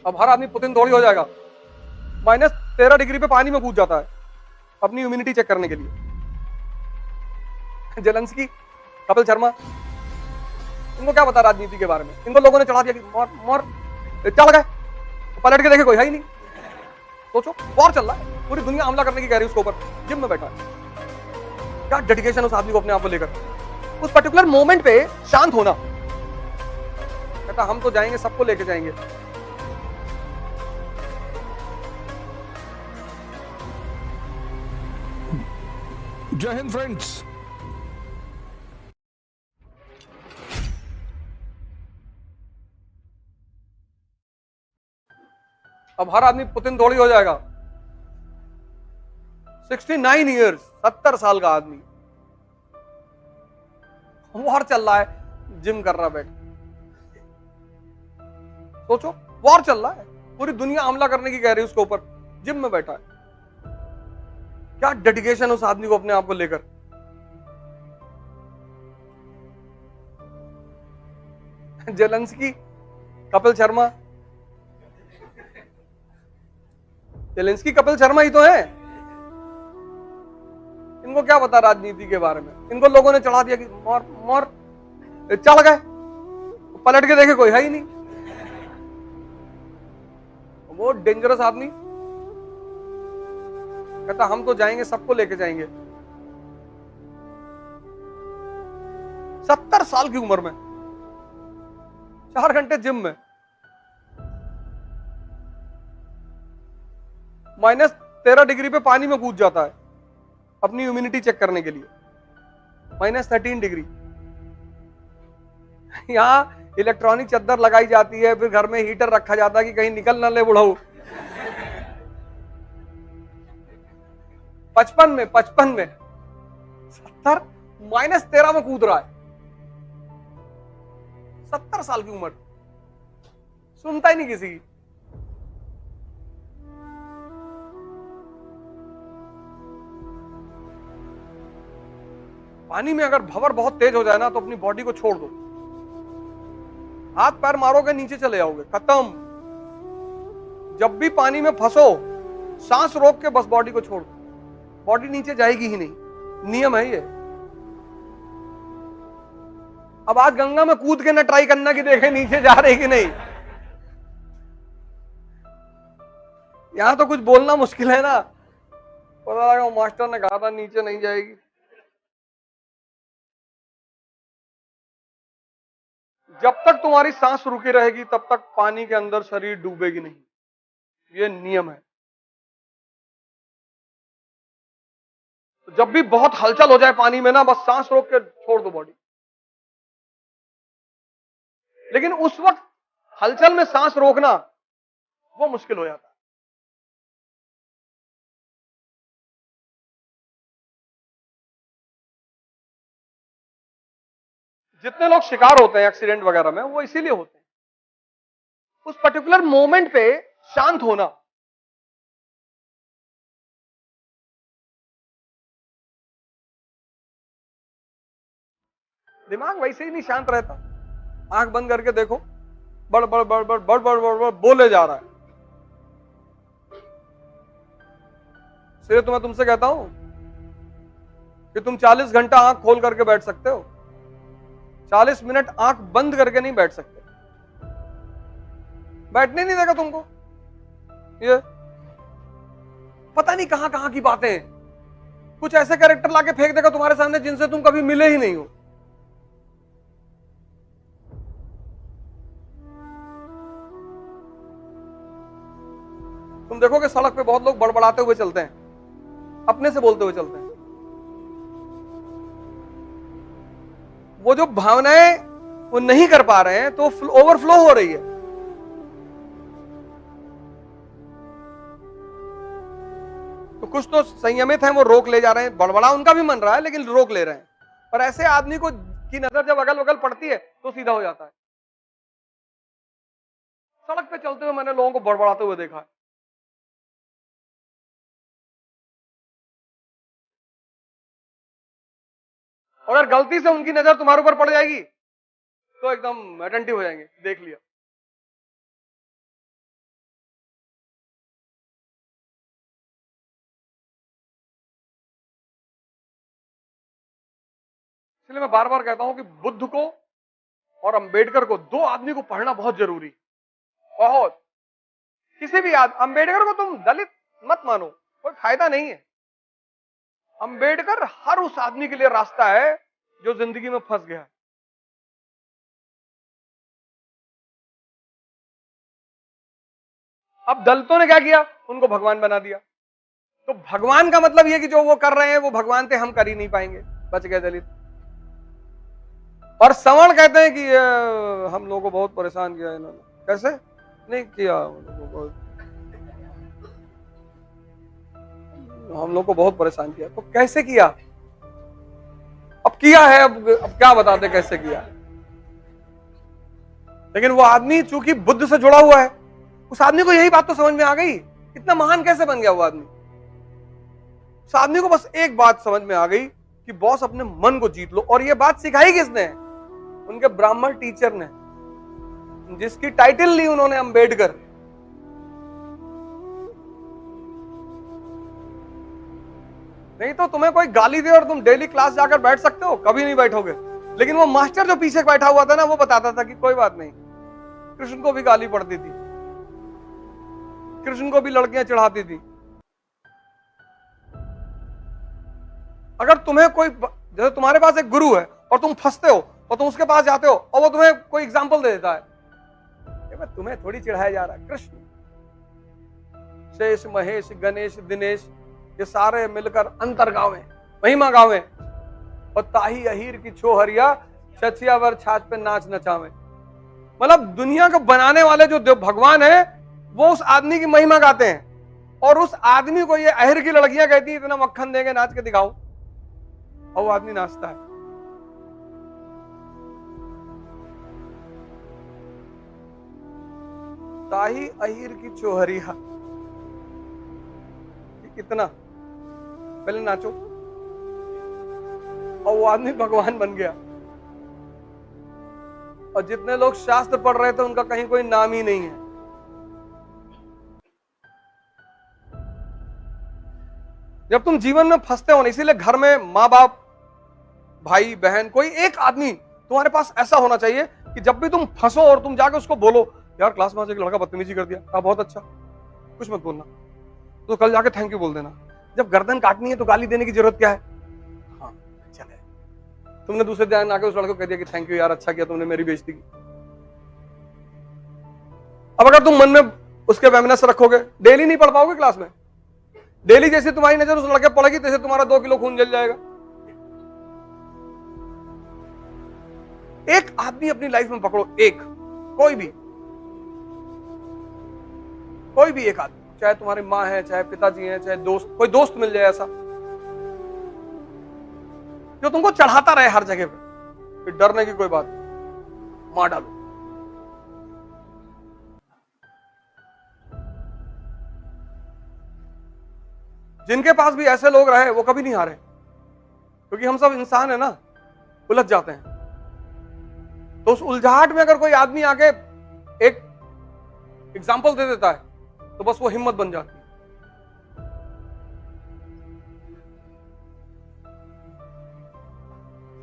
अब हर आदमी पुतिन थोड़ी हो जाएगा। -13 डिग्री पे पानी में कूद जाता है अपनी इम्यूनिटी चेक करने के लिए। जेलेंस्की, कपिल शर्मा, इनको क्या पता राजनीति के बारे में? इनको लोगों ने चढ़ा दिया कि मर मर, चढ़ गए, पलट के देखे कोई है ही नहीं। सोचो, वॉर चल रहा है, पूरी दुनिया हमला करने की कह रही है उसके ऊपर, जिम में बैठा है। क्या डेडिकेशन उस आदमी को अपने आप को लेकर, उस पर्टिकुलर मोमेंट पे शांत होना। कहता हम तो जाएंगे, सबको लेके जाएंगे। जय हिंद फ्रेंड्स। अब हर आदमी पुतिन थोड़ी हो जाएगा। 69 ईयर्स, 70 साल का आदमी, वॉर चल रहा है, जिम कर रहा बैठ। सोचो, वॉर चल रहा है, पूरी दुनिया हमला करने की कह रही है उसके ऊपर, जिम में बैठा है। क्या डेडिकेशन उस आदमी को अपने आप को लेकर। जेलेंस्की, कपिल शर्मा, जेलेंस्की कपिल शर्मा ही तो है। इनको क्या पता राजनीति के बारे में? इनको लोगों ने चढ़ा दिया कि मर मर, चढ़ गए, पलट के देखे कोई है ही नहीं। वो डेंजरस आदमी कहता हम तो जाएंगे, सबको लेके जाएंगे। 70 साल की उम्र में 4 घंटे जिम में, -13 डिग्री पे पानी में कूद जाता है अपनी इम्यूनिटी चेक करने के लिए। -13 डिग्री। यहां इलेक्ट्रॉनिक चद्दर लगाई जाती है, फिर घर में हीटर रखा जाता है कि कहीं निकल ना ले बुढ़ाऊ। 55 में 70, -13 में कूद रहा है। 70 साल की उम्र, सुनता ही नहीं किसी की। पानी में अगर भंवर बहुत तेज हो जाए ना तो अपनी बॉडी को छोड़ दो, हाथ पैर मारोगे नीचे चले जाओगे, खत्म। जब भी पानी में फंसो, सांस रोक के बस बॉडी को छोड़ दो, बॉडी नीचे जाएगी ही नहीं, नियम है ये। अब आज गंगा में कूद के ना ट्राई करना कि देखे नीचे जा रही कि नहीं। यहां तो कुछ बोलना मुश्किल है ना, पता लगा मास्टर ने कहा था नीचे नहीं जाएगी। जब तक तुम्हारी सांस रुकी रहेगी तब तक पानी के अंदर शरीर डूबेगी नहीं, ये नियम है। जब भी बहुत हलचल हो जाए पानी में ना, बस सांस रोक के छोड़ दो बॉडी। लेकिन उस वक्त हलचल में सांस रोकना वो मुश्किल हो जाता है। जितने लोग शिकार होते हैं एक्सीडेंट वगैरह में, वो इसीलिए होते हैं। उस पर्टिकुलर मोमेंट पे शांत होना। दिमाग वैसे ही नहीं शांत रहता, आंख बंद करके देखो, बड़ बड़ बड़ बड़ बड़ बड़ बड़ बड़ बोले जा रहा है। इसलिए तो मैं तुमसे कहता हूं कि तुम 40 घंटा आंख खोल करके बैठ सकते हो, 40 मिनट आंख बंद करके नहीं बैठ सकते। बैठने नहीं देगा तुमको ये। पता नहीं कहां कहां की बातें, कुछ ऐसे कैरेक्टर लाके फेंक देगा तुम्हारे सामने जिनसे तुम कभी मिले ही नहीं हो। तुम देखोगे सड़क पे बहुत लोग बड़बड़ाते हुए चलते हैं, अपने से बोलते हुए चलते हैं। वो जो भावनाएं वो नहीं कर पा रहे हैं तो ओवरफ्लो हो रही है। तो कुछ तो संयमित हैं, वो रोक ले जा रहे हैं, बड़बड़ा उनका भी मन रहा है लेकिन रोक ले रहे हैं। पर ऐसे आदमी को की नजर जब अगल बगल पड़ती है तो सीधा हो जाता है। सड़क पे चलते हुए मैंने लोगों को बड़बड़ाते हुए देखा है। अगर गलती से उनकी नजर तुम्हारे ऊपर पड़ जाएगी तो एकदम अटेंटिव हो जाएंगे, देख लिया। इसलिए मैं बार बार कहता हूं कि बुद्ध को और अंबेडकर को, दो आदमी को पढ़ना बहुत जरूरी, बहुत। किसी भी अंबेडकर को तुम दलित मत मानो, कोई फायदा नहीं है। अंबेडकर हर उस आदमी के लिए रास्ता है जो जिंदगी में फंस गया है। अब दलितों ने क्या किया, उनको भगवान बना दिया। तो भगवान का मतलब यह कि जो वो कर रहे हैं वो भगवान थे, हम कर ही नहीं पाएंगे, बच गए दलित। और सवर्ण कहते हैं कि हम लोगों को बहुत परेशान किया इन्होंने। कैसे नहीं किया, हम लोग को बहुत परेशान किया। तो कैसे किया, अब किया है, अब क्या बताते कैसे किया। लेकिन वो आदमी चूंकि बुद्ध से जुड़ा हुआ है, उस आदमी को यही बात तो समझ में आ गई, इतना महान कैसे बन गया वो आदमी। उस आदमी को बस एक बात समझ में आ गई कि बॉस अपने मन को जीत लो। और ये बात सिखाई किसने, उनके ब्राह्मण टीचर ने, जिसकी टाइटल ली उन्होंने अंबेडकर। नहीं तो तुम्हें कोई गाली दे और तुम डेली क्लास जाकर बैठ सकते हो, कभी नहीं बैठोगे। लेकिन वो मास्टर जो पीछे बैठा हुआ था ना, वो बताता था कि कोई बात नहीं, कृष्ण को भी गाली पड़ती थी, कृष्ण को भी लड़कियां चढ़ाती थी। अगर तुम्हें कोई, जैसे तुम्हारे पास एक गुरु है और तुम फंसते हो और तुम उसके पास जाते हो और वो तुम्हें कोई एग्जाम्पल दे देता है, तुम्हें थोड़ी चिढ़ाया जा रहा है। कृष्ण, शेष, महेश, गणेश, दिनेश, ये सारे मिलकर अंतर गावे, महिमा गावे, और ताही अहीर की छोहरिया छछिया वर छाछ पे नाच नचावे। मतलब दुनिया को बनाने वाले जो भगवान है वो उस आदमी की महिमा गाते हैं, और उस आदमी को ये अहिर की लड़कियां कहती है इतना मक्खन देंगे, नाच के दिखाओ, और वो आदमी नाचता है। ताही अहीर की चोहरिया, कितना पहले नाचो, और वो आदमी भगवान बन गया। और जितने लोग शास्त्र पढ़ रहे थे उनका कहीं कोई नाम ही नहीं है। जब तुम जीवन में फंसते हो ना, इसीलिए घर में माँ बाप, भाई बहन, कोई एक आदमी तुम्हारे पास ऐसा होना चाहिए कि जब भी तुम फंसो और तुम जाके उसको बोलो, यार क्लास में आज एक लड़का बदतमीजी कर दिया, कहा बहुत अच्छा, कुछ मत बोलना, तो कल जाके थैंक यू बोल देना। जब गर्दन काटनी है तो गाली देने की जरूरत क्या है, हाँ चले। तुमने दूसरे दिन आके उस लड़के को कह दिया कि थैंक यू यार, अच्छा किया तुमने मेरी बेइज्जती की। अब अगर तुम मन में उसके वेमनेस रखोगे, डेली नहीं पढ़ पाओगे क्लास में। डेली जैसे तुम्हारी नजर उस लड़के पड़ेगी, तैसे तुम्हारा 2 किलो खून जल जाएगा। एक आदमी अपनी लाइफ में पकड़ो, एक, कोई भी एक आदमी, चाहे तुम्हारी माँ है, चाहे पिताजी है, चाहे दोस्त, कोई दोस्त मिल जाए ऐसा जो तुमको चढ़ाता रहे हर जगह पे, फिर डरने की कोई बात, मार डालो। जिनके पास भी ऐसे लोग रहे वो कभी नहीं हारे, क्योंकि हम सब इंसान है ना, उलझ जाते हैं। तो उस उलझाहट में अगर कोई आदमी आके एक एग्जाम्पल दे देता है तो बस वो हिम्मत बन जाती है।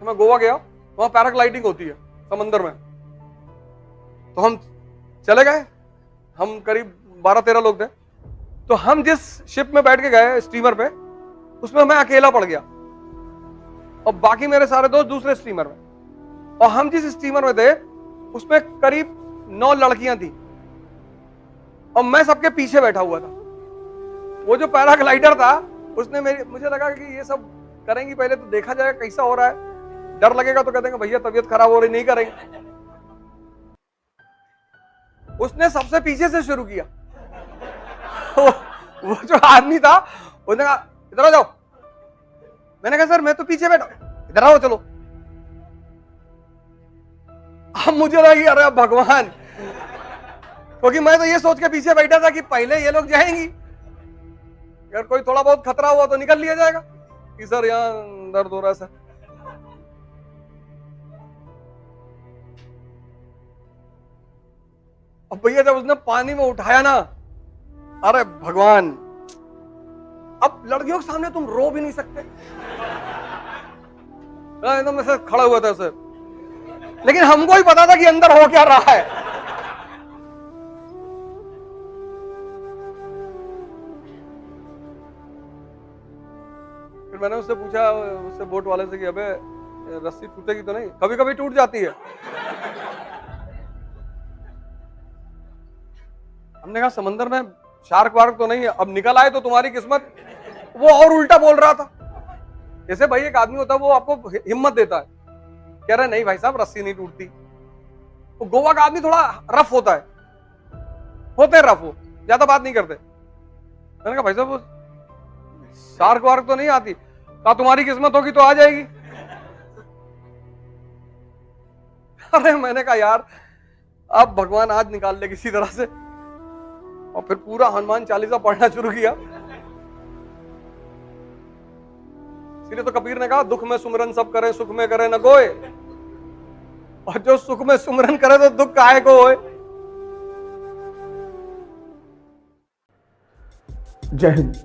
मैं गोवा गया, वहां पैराग्लाइडिंग होती है समंदर में, तो हम चले गए, हम करीब 12-13 लोग थे। तो हम जिस शिप में बैठ के गए स्टीमर पे, उसमें मैं अकेला पड़ गया और बाकी मेरे सारे दोस्त दूसरे स्टीमर में। और हम जिस स्टीमर में थे उसमें करीब 9 लड़कियां थी और मैं सबके पीछे बैठा हुआ था। वो जो पैराग्लाइडर था उसने मुझे लगा कि ये सब करेंगी, पहले तो देखा जाएगा कैसा हो रहा है, डर लगेगा तो कह देंगे भैया तबीयत खराब हो रही, नहीं करेंगे। उसने सबसे पीछे से शुरू किया। वो जो आदमी था उसने कहा इधर आ जाओ। मैंने कहा सर मैं तो पीछे बैठा, इधर आओ चलो। अब मुझे लगा कि अरे भगवान, क्योंकि मैं तो ये सोच के पीछे बैठा था कि पहले ये लोग जाएंगी, अगर कोई थोड़ा बहुत खतरा हुआ तो निकल लिया जाएगा कि सर यहां दर्द हो रहा है सर। अब भैया जब उसने पानी में उठाया ना, अरे भगवान, अब लड़कियों के सामने तुम रो भी नहीं सकते। एकदम ऐसे खड़ा हुआ था उसे, लेकिन हमको ही पता था कि अंदर हो क्या रहा है। फिर मैंने उससे पूछा, उससे बोट वाले से कि अबे रस्सी टूटेगी तो नहीं? कभी कभी टूट जाती है। हमने कहा समंदर में शार्क वार्क तो नहीं है, अब निकल आए तो तुम्हारी किस्मत। वो और उल्टा बोल रहा था। जैसे भाई एक आदमी होता है वो आपको हिम्मत देता है, कह रहा है नहीं भाई साहब रस्सी नहीं टूटती। वो गोवा का आदमी थोड़ा रफ होता है, होते हैं रफ, वो ज्यादा बात नहीं करते। मैंने कहा भाई साहब वो शार्क वार्क तो नहीं आती? कहा तुम्हारी किस्मत होगी तो आ जाएगी। अरे मैंने कहा यार अब भगवान आज निकाल ले किसी तरह से। और फिर पूरा हनुमान चालीसा पढ़ना शुरू किया। इसलिए तो कबीर ने कहा दुख में सुमरन सब करे, सुख में करे न कोई। और जो सुख में सुमरन करे तो दुख काहे को होए। जय हिंद।